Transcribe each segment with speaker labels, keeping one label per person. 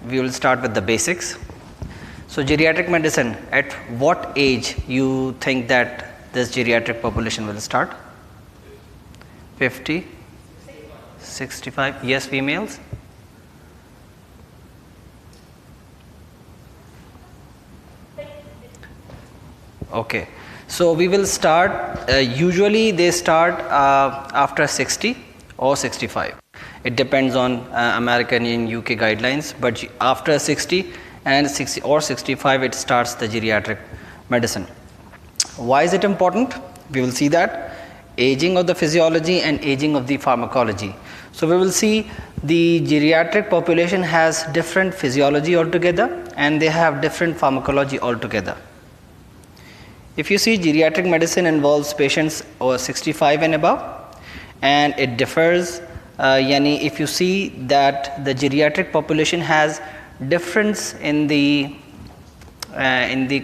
Speaker 1: we will start with the basics. So geriatric medicine, at what age you think that this geriatric population will start? 50, 65, yes, females? Okay, so we will start, usually they start after 60 or 65. It depends on American and UK guidelines, but after 60 and 60 or 65 it starts the geriatric medicine. Why is it important? We will see that. Aging of the physiology and aging of the pharmacology. So we will see the geriatric population has different physiology altogether and they have different pharmacology altogether. If you see, geriatric medicine involves patients over 65 and above, and it differs. Yani if you see that the geriatric population has difference in the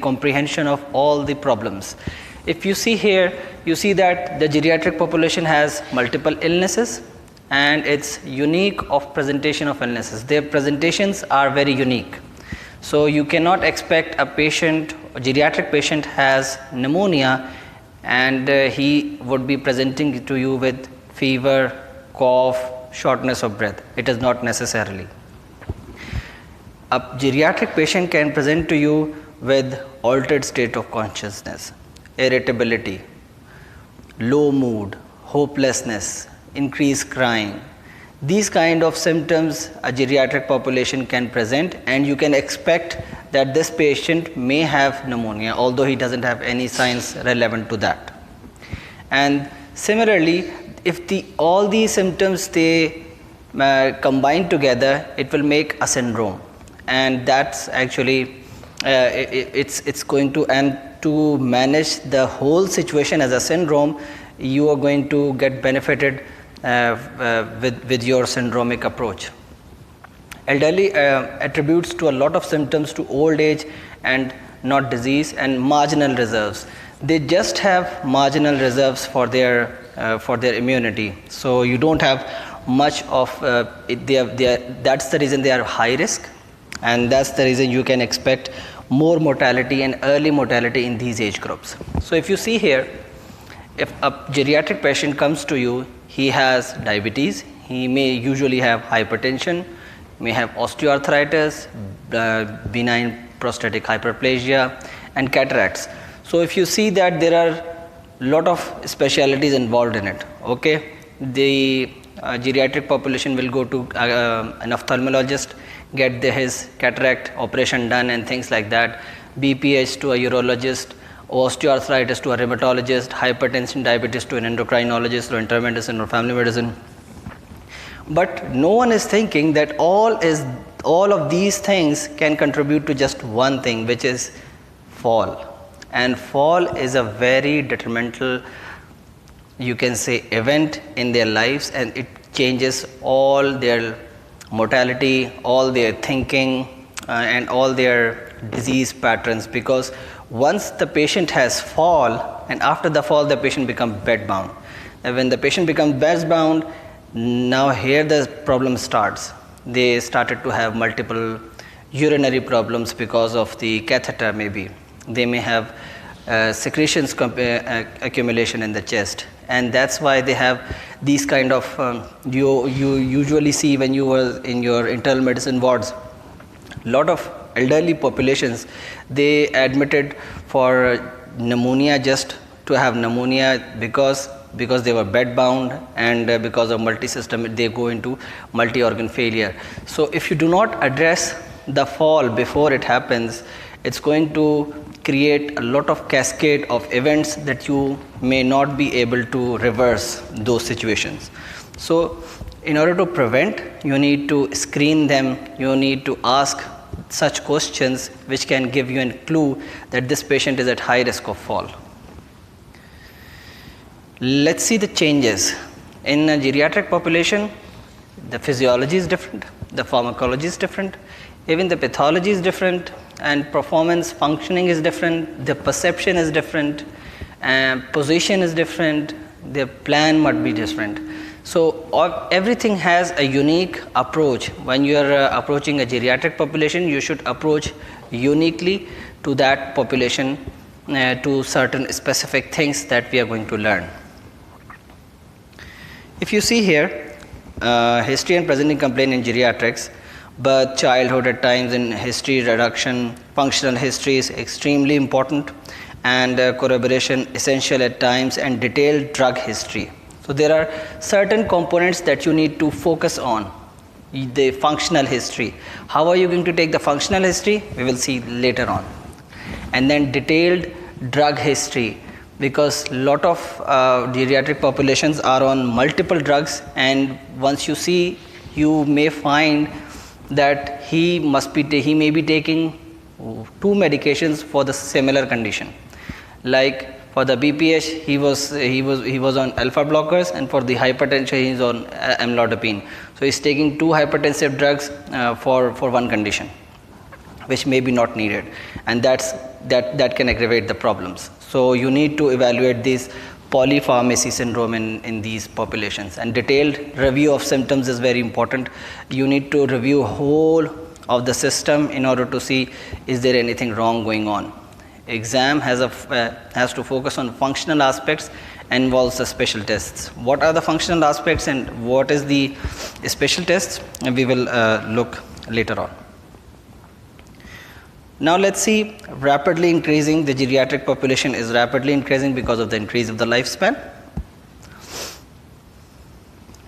Speaker 1: comprehension of all the problems. If you see here, you see that the geriatric population has multiple illnesses and it's unique of presentation of illnesses. Their presentations are very unique. So you cannot expect a patient, a geriatric patient has pneumonia and he would be presenting to you with fever, cough, shortness of breath. It is not necessarily. A geriatric patient can present to you with altered state of consciousness, irritability, low mood, hopelessness, increased crying. These kind of symptoms a geriatric population can present, and you can expect that this patient may have pneumonia, although he doesn't have any signs relevant to that. And similarly, if all these symptoms they combine together, it will make a syndrome, and that's actually it's going to, and to manage the whole situation as a syndrome, you are going to get benefited with your syndromic approach. Elderly attributes to a lot of symptoms to old age and not disease, and marginal reserves. They just have marginal reserves for their immunity. So you don't have much of that's the reason they are high risk, and that's the reason you can expect more mortality and early mortality in these age groups. So if you see here, if a geriatric patient comes to you, he has diabetes, he may usually have hypertension, may have osteoarthritis, benign prostatic hyperplasia, and cataracts. So if you see that there are lot of specialties involved in it, okay, the geriatric population will go to an ophthalmologist, get his cataract operation done and things like that, BPH to a urologist, osteoarthritis to a rheumatologist, hypertension, diabetes to an endocrinologist or internal medicine or family medicine. But no one is thinking that all of these things can contribute to just one thing, which is fall. And fall is a very detrimental, you can say, event in their lives, and it changes all their mortality, all their thinking, and all their disease patterns, because once the patient has fall, and after the fall the patient becomes bedbound. And when the patient becomes bedbound, now here the problem starts. They started to have multiple urinary problems because of the catheter maybe. They may have secretions accumulation in the chest, and that's why they have these kind of you usually see when you were in your internal medicine wards, lot of elderly populations, they admitted for pneumonia, just to have pneumonia because they were bedbound, and because of multi-system they go into multi-organ failure. So if you do not address the fall before it happens, it's going to create a lot of cascade of events that you may not be able to reverse those situations. So in order to prevent, you need to screen them, you need to ask such questions which can give you a clue that this patient is at high risk of fall. Let's see the changes. In a geriatric population, the physiology is different, the pharmacology is different, even the pathology is different, and performance functioning is different, the perception is different, and position is different, the plan might be different. So everything has a unique approach. When you are approaching a geriatric population, you should approach uniquely to that population, to certain specific things that we are going to learn. If you see here, history and presenting complaint in geriatrics, birth, childhood at times in history, reduction, functional history is extremely important, and corroboration essential at times, and detailed drug history. So there are certain components that you need to focus on. The functional history. How are you going to take the functional history? We will see later on. And then detailed drug history, because lot of geriatric populations are on multiple drugs, and once you see, you may find that he may be taking 2 medications for the similar condition. Like for the BPH, he was on alpha blockers, and for the hypertension he is on amlodipine. So he's taking 2 hypertensive drugs for one condition, which may be not needed, and that can aggravate the problems. So you need to evaluate this polypharmacy syndrome in these populations, and detailed review of symptoms is very important. You need to review whole of the system in order to see is there anything wrong going on. Exam has to focus on functional aspects and involves the special tests. What are the functional aspects and what is the special tests? We will look later on. Now let's see, rapidly increasing, the geriatric population is rapidly increasing because of the increase of the lifespan,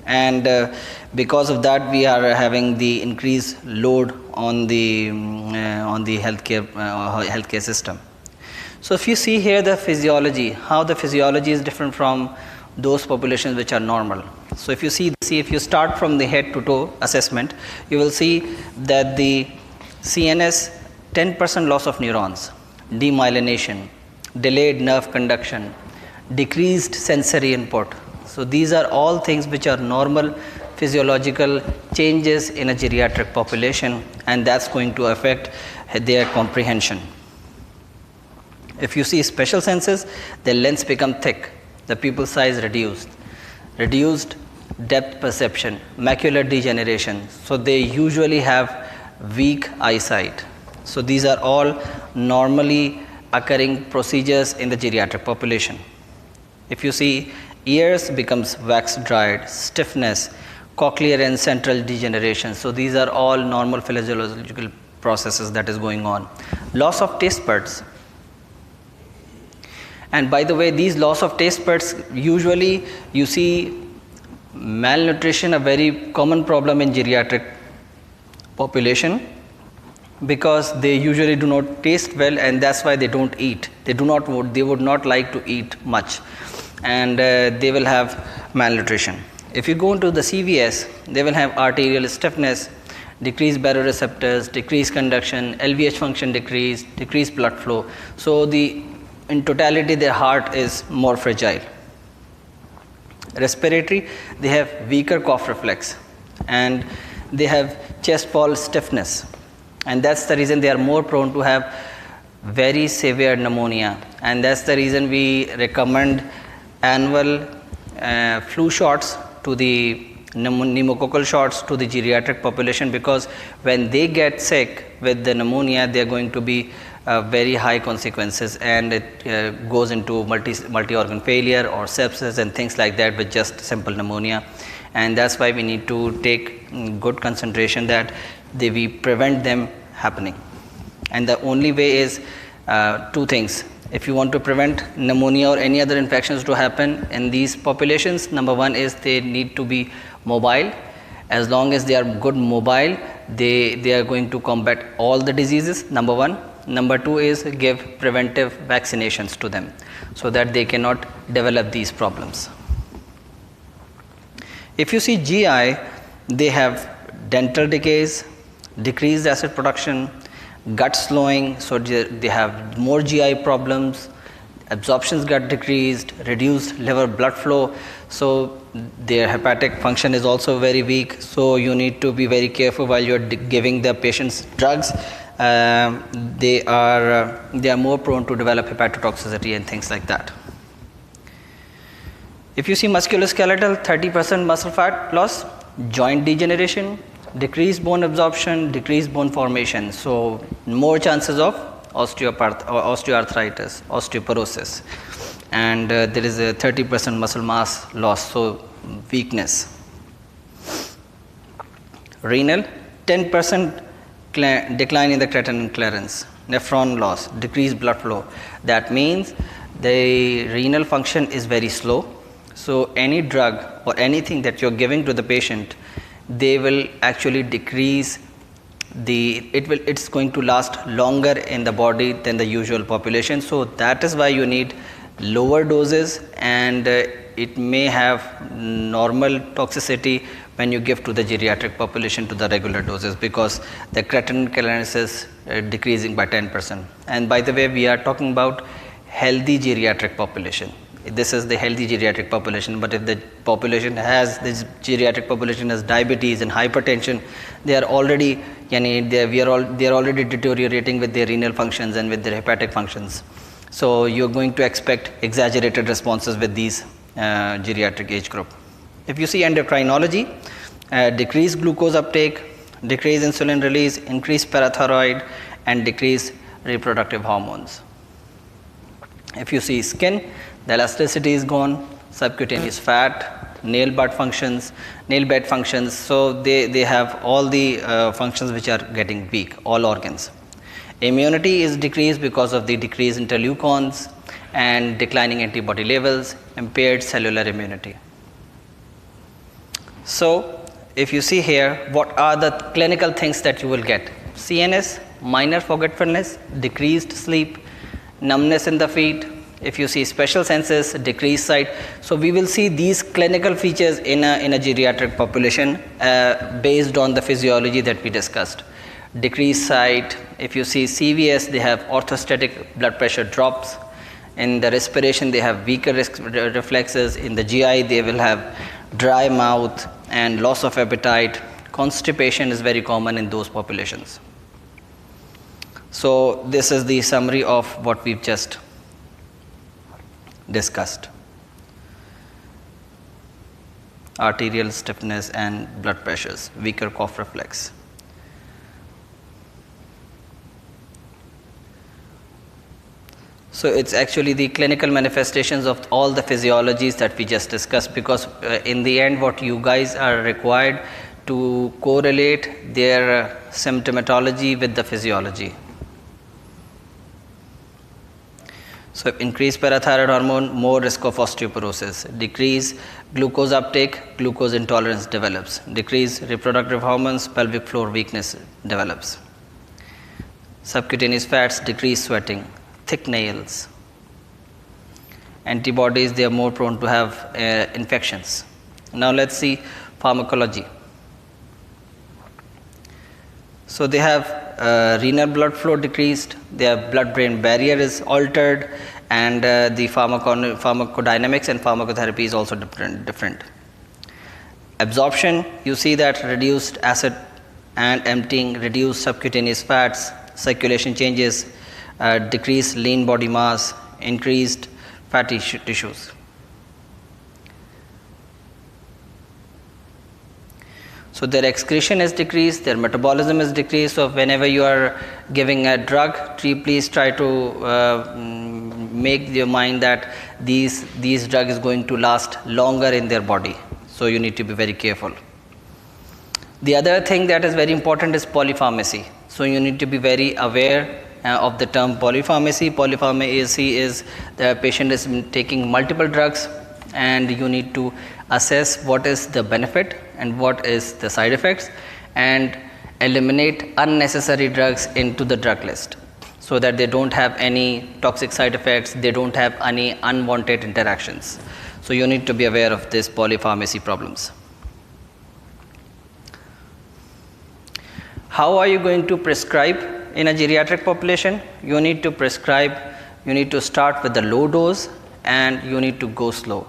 Speaker 1: and because of that we are having the increased load on the healthcare system. So if you see here the physiology, how the physiology is different from those populations which are normal. So if you if you start from the head to toe assessment, you will see that the CNS, 10% loss of neurons, demyelination, delayed nerve conduction, decreased sensory input. So these are all things which are normal physiological changes in a geriatric population, and that's going to affect their comprehension. If you see special senses, their lens become thick, the pupil size reduced depth perception, macular degeneration. So they usually have weak eyesight. So these are all normally occurring procedures in the geriatric population. If you see, ears becomes wax dried, stiffness, cochlear and central degeneration. So these are all normal physiological processes that is going on. Loss of taste buds. And by the way, these loss of taste buds, usually you see malnutrition, a very common problem in geriatric population, because they usually do not taste well, and that's why they don't eat. They would not like to eat much, and they will have malnutrition. If you go into the CVS, they will have arterial stiffness, decreased baroreceptors, decreased conduction, LVH function decreased blood flow. So in totality, their heart is more fragile. Respiratory, they have weaker cough reflex, and they have chest wall stiffness, and that's the reason they are more prone to have very severe pneumonia, and that's the reason we recommend annual flu shots to the pneumococcal shots to the geriatric population, because when they get sick with the pneumonia, they are going to be very high consequences, and it goes into multi-organ failure or sepsis and things like that with just simple pneumonia. And that's why we need to take good concentration that we prevent them happening. And the only way is 2 things. If you want to prevent pneumonia or any other infections to happen in these populations, number 1 is they need to be mobile. As long as they are good mobile, they are going to combat all the diseases, number 1. Number 2 is give preventive vaccinations to them so that they cannot develop these problems. If you see GI, they have dental decays, decreased acid production, gut slowing, so they have more GI problems, absorptions got decreased, reduced liver blood flow, so their hepatic function is also very weak. So you need to be very careful while you are giving the patients drugs. They are more prone to develop hepatotoxicity and things like that. If you see musculoskeletal, 30% muscle fat loss, joint degeneration, decreased bone absorption, decreased bone formation. So more chances of osteoarthritis, osteoporosis, and there is a 30% muscle mass loss, so weakness. Renal, 10% decline in the creatinine clearance, nephron loss, decreased blood flow. That means the renal function is very slow. So any drug or anything that you're giving to the patient, they will actually decrease it's going to last longer in the body than the usual population. So that is why you need lower doses, and it may have normal toxicity when you give to the geriatric population to the regular doses, because the creatinine clearance is decreasing by 10%. And by the way, we are talking about healthy geriatric population. This is the healthy geriatric population, but if the population has this geriatric population has diabetes and hypertension, they are already they are already deteriorating with their renal functions and with their hepatic functions. So you're going to expect exaggerated responses with these geriatric age group. If you see endocrinology, decreased glucose uptake, decreased insulin release, increased parathyroid, and decreased reproductive hormones. If you see skin, the elasticity is gone, subcutaneous fat, nail bed functions, so they have all the functions which are getting weak, all organs. Immunity is decreased because of the decrease in interleukins and declining antibody levels, impaired cellular immunity. So if you see here, what are the clinical things that you will get? CNS, minor forgetfulness, decreased sleep, numbness in the feet. If you see special senses, decreased sight. So we will see these clinical features in a geriatric population based on the physiology that we discussed. Decreased sight. If you see CVS, they have orthostatic blood pressure drops. In the respiration, they have weaker reflexes. In the GI, they will have dry mouth and loss of appetite. Constipation is very common in those populations. So this is the summary of what we've just discussed. Arterial stiffness and blood pressures, weaker cough reflex. So it's actually the clinical manifestations of all the physiologies that we just discussed, because in the end what you guys are required to correlate their symptomatology with the physiology. So increased parathyroid hormone, more risk of osteoporosis. Decrease glucose uptake, glucose intolerance develops. Decrease reproductive hormones, pelvic floor weakness develops. Subcutaneous fats, decrease sweating, thick nails. Antibodies, they are more prone to have infections. Now let's see pharmacology. So they have renal blood flow decreased, their blood-brain barrier is altered, and the pharmacodynamics and pharmacotherapy is also different. Absorption, you see that reduced acid and emptying, reduced subcutaneous fats, circulation changes, decreased lean body mass, increased fatty tissues. So their excretion is decreased, their metabolism is decreased. So whenever you are giving a drug, please try to make your mind that these drug is going to last longer in their body. So you need to be very careful. The other thing that is very important is polypharmacy. So you need to be very aware of the term polypharmacy. Polypharmacy is the patient is taking multiple drugs, and you need to assess what is the benefit and what is the side effects, and eliminate unnecessary drugs into the drug list so that they don't have any toxic side effects, they don't have any unwanted interactions. So you need to be aware of this polypharmacy problems. How are you going to prescribe in a geriatric population? You need to prescribe, you need to start with the low dose, and you need to go slow.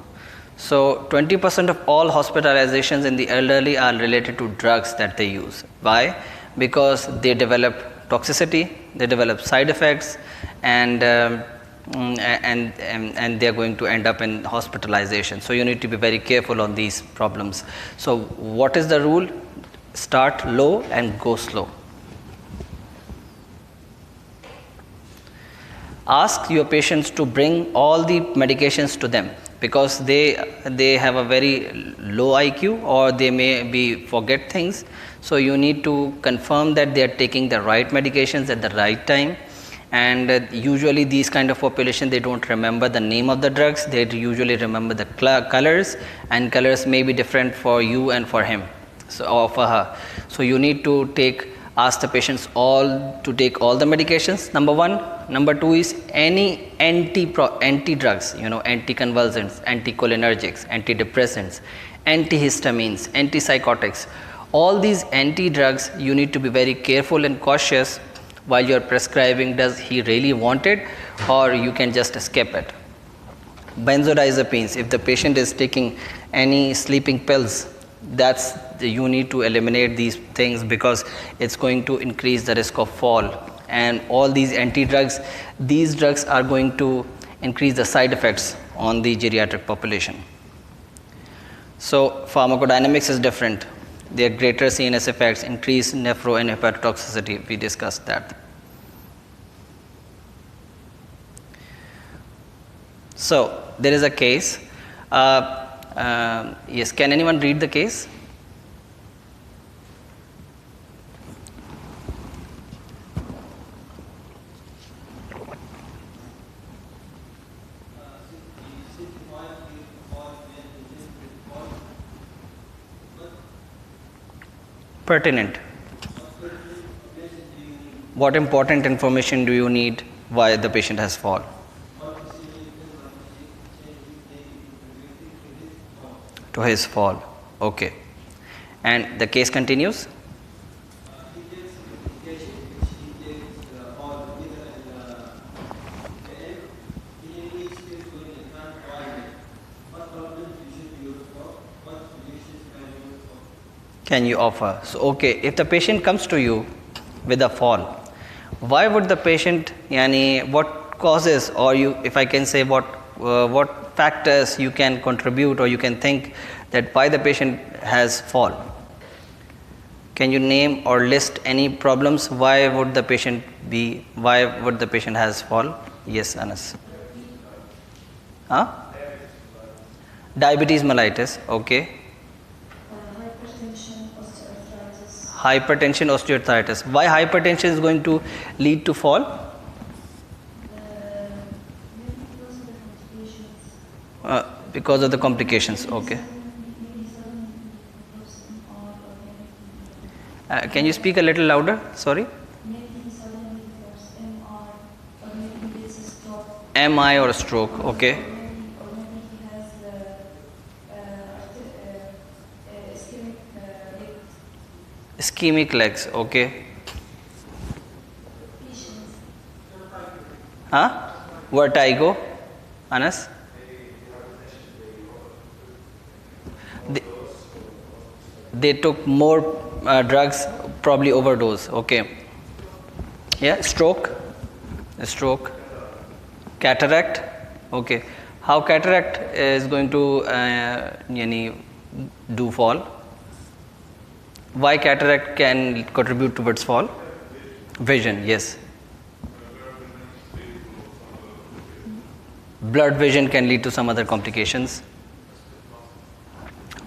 Speaker 1: So 20% of all hospitalizations in the elderly are related to drugs that they use. Why? Because they develop toxicity, they develop side effects, and and they are going to end up in hospitalization. So you need to be very careful on these problems. So what is the rule? Start low and go slow. Ask your patients to bring all the medications to them, because they have a very low IQ, or they may be forget things. So you need to confirm that they are taking the right medications at the right time. And usually these kind of population, they don't remember the name of the drugs, they usually remember the colors, and colors may be different for you and for him, so, or for her. So you need to ask the patients all to take all the medications, number one. Number two is any anti drugs, anticonvulsants, anticholinergics, antidepressants, antihistamines, antipsychotics. All these anti drugs, you need to be very careful and cautious while you are prescribing. Does he really want it, or you can just skip it? Benzodiazepines, if the patient is taking any sleeping pills, you need to eliminate these things, because it's going to increase the risk of fall. And all these anti-drugs, these drugs are going to increase the side effects on the geriatric population. So pharmacodynamics is different. There are greater CNS effects, increased nephro and hepatotoxicity. We discussed that. So there is a case. Yes, can anyone read the case? Pertinent. What important information do you need why the patient has fall? To his fall. Okay. And the case continues? Can you offer? So, okay, if the patient comes to you with a fall, why would the patient, what causes, or if I can say what factors you can contribute, or you can think that why the patient has fall? Can you name or list any problems? Why would the patient has fall? Yes, Anas. Diabetes mellitus, okay. Hypertension, osteoarthritis. Why hypertension is going to lead to fall? Because of the complications. Okay. Can you speak a little louder? Sorry. MI or stroke. Okay. Ischemic legs, okay. Vertigo, Anas? They took more drugs, probably overdose, okay. Yeah, stroke, cataract, okay. How cataract is going to do fall? Why cataract can contribute towards fall? Vision, yes. Blurred vision can lead to some other complications.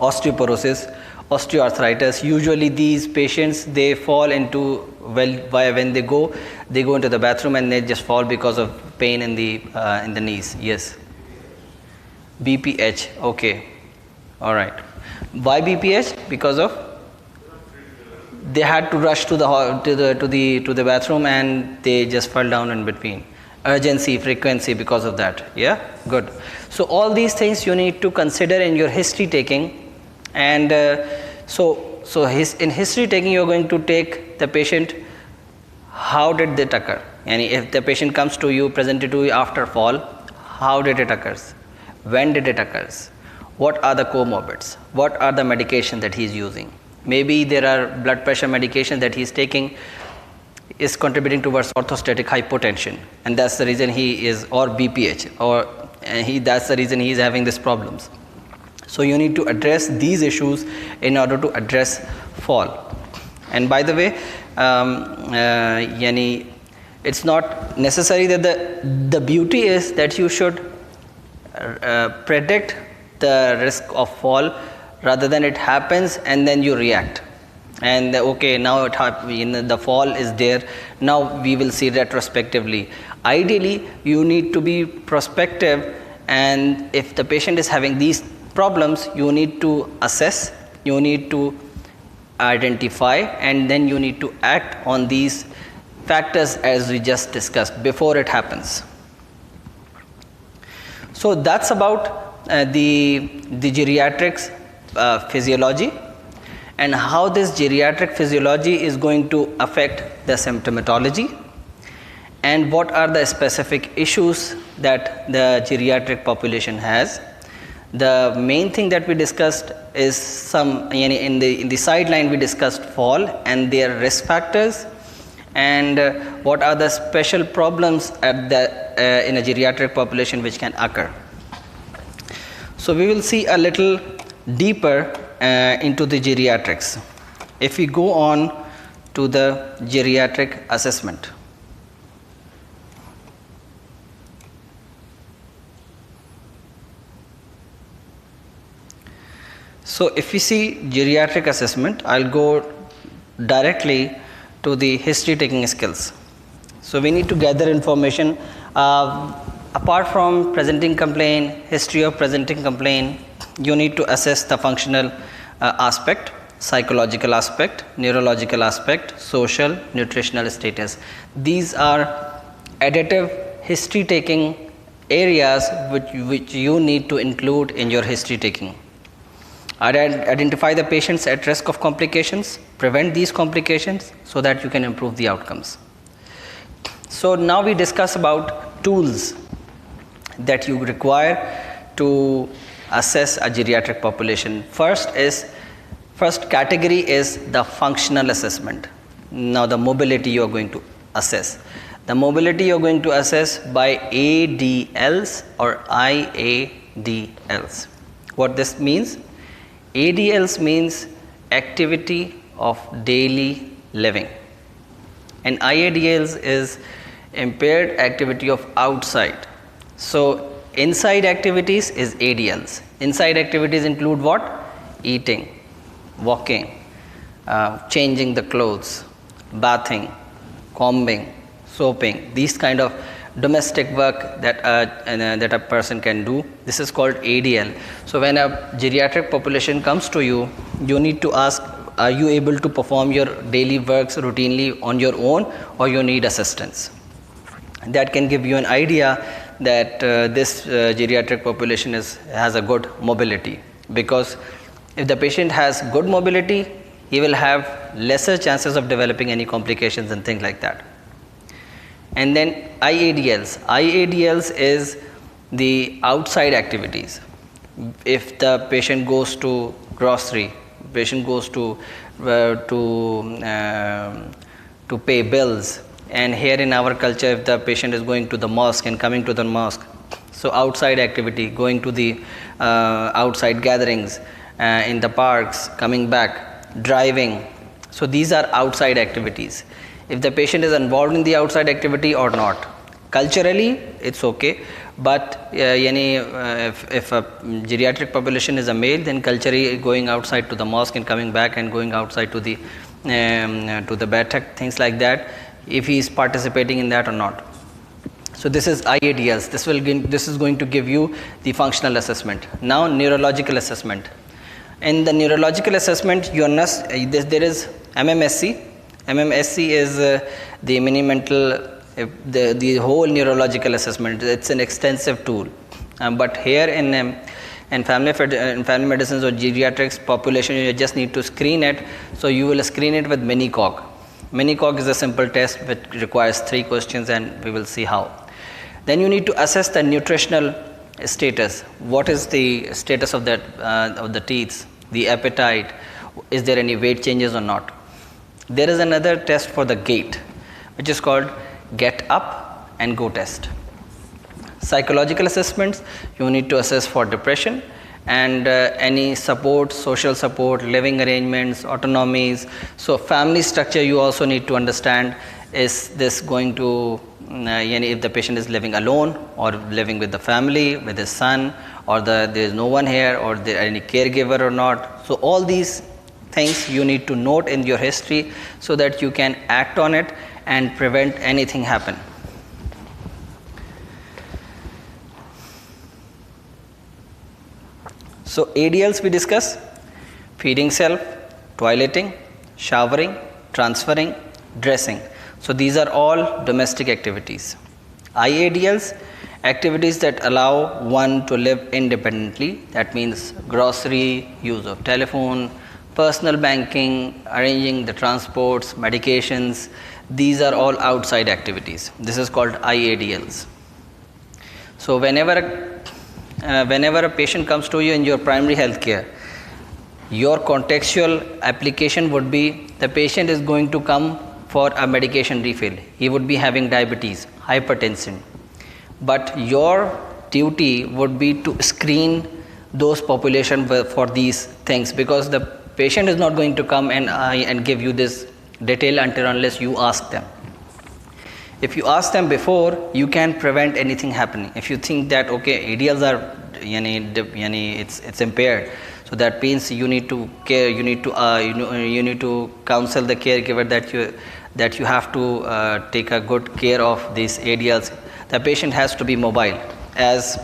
Speaker 1: Osteoporosis, osteoarthritis. Usually these patients, they fall into, when they go into the bathroom and they just fall because of pain in the knees. Yes. BPH, okay. All right. Why BPH? Because of they had to rush to the bathroom and they just fell down in between. Urgency, frequency, because of that. Yeah, good. So all these things you need to consider in your history taking, and in history taking you are going to take the patient. How did it occur? And if the patient comes to you, presented to you after fall, how did it occur? When did it occur? What are the comorbids? What are the medication that he is using? Maybe there are blood pressure medication that he is taking is contributing towards orthostatic hypotension, and that's the reason he is, or BPH, or that's the reason he is having these problems. So you need to address these issues in order to address fall. And by the way, it's not necessary that the beauty is that you should predict the risk of fall rather than it happens and then you react. And okay, now the fall is there, now we will see retrospectively. Ideally, you need to be prospective, and if the patient is having these problems, you need to assess, you need to identify, and then you need to act on these factors as we just discussed before it happens. So that's about the geriatrics physiology, and how this geriatric physiology is going to affect the symptomatology, and what are the specific issues that the geriatric population has. The main thing that we discussed is some, in the sideline we discussed fall and their risk factors, and what are the special problems at in a geriatric population which can occur. So we will see a little deeper into the geriatrics. If we go on to the geriatric assessment. So if we see geriatric assessment, I'll go directly to the history taking skills. So we need to gather information apart from presenting complaint, history of presenting complaint. You need to assess the functional aspect, psychological aspect, neurological aspect, social, nutritional status. These are additive history taking areas which you need to include in your history taking. Identify the patients at risk of complications, prevent these complications so that you can improve the outcomes. So now we discuss about tools that you require to assess a geriatric population. First category is the functional assessment. Now the mobility you are going to assess. The mobility you are going to assess by ADLs or IADLs. What this means? ADLs means activity of daily living, and IADLs is impaired activity of outside. So inside activities is ADLs. Inside activities include what? Eating, walking, changing the clothes, bathing, combing, soaping, these kind of domestic work that a person can do. This is called ADL. So when a geriatric population comes to you, you need to ask, are you able to perform your daily works routinely on your own, or you need assistance? That can give you an idea that this geriatric population has a good mobility, because if the patient has good mobility, he will have lesser chances of developing any complications and things like that. And then IADLs is the outside activities. If the patient goes to grocery, patient goes to pay bills, and here in our culture, if the patient is going to the mosque and coming to the mosque, so outside activity, going to the outside gatherings in the parks, coming back, driving, so these are outside activities. If the patient is involved in the outside activity or not, culturally it's okay, but if a geriatric population is a male, then culturally going outside to the mosque and coming back and going outside to the batak, things like that, if he is participating in that or not. So this is IADLs. This is going to give you the functional assessment. Now neurological assessment. In the neurological assessment, there is MMSC. MMSC is the mini mental, the whole neurological assessment. It's an extensive tool, but here in family medicines or geriatrics population, you just need to screen it. So you will screen it with Mini-Cog. Mini-Cog is a simple test which requires 3 questions, and we will see how. Then you need to assess the nutritional status. What is the status of the teeth, the appetite? Is there any weight changes or not? There is another test for the gait. which is called Get Up and Go test. Psychological assessments, you need to assess for depression and any support, social support, living arrangements, autonomies. So family structure you also need to understand. Is this going to, if the patient is living alone or living with the family, with his son, or there is no one here, or there any caregiver or not. So all these things you need to note in your history so that you can act on it and prevent anything happen. So ADLs we discuss: feeding self, toileting, showering, transferring, dressing. So these are all domestic activities. IADLs, activities that allow one to live independently. That means grocery, use of telephone, personal banking, arranging the transports, medications. These are all outside activities. This is called IADLs. So whenever a patient comes to you in your primary health care, your contextual application would be the patient is going to come for a medication refill. He would be having diabetes, hypertension. But your duty would be to screen those population for these things, because the patient is not going to come and give you this detail unless you ask them. If you ask them before, you can prevent anything happening. If you think that okay, ADLs are it's impaired, so that means you need to care, you need to counsel the caregiver that you have to take a good care of these ADLs. The patient has to be mobile. As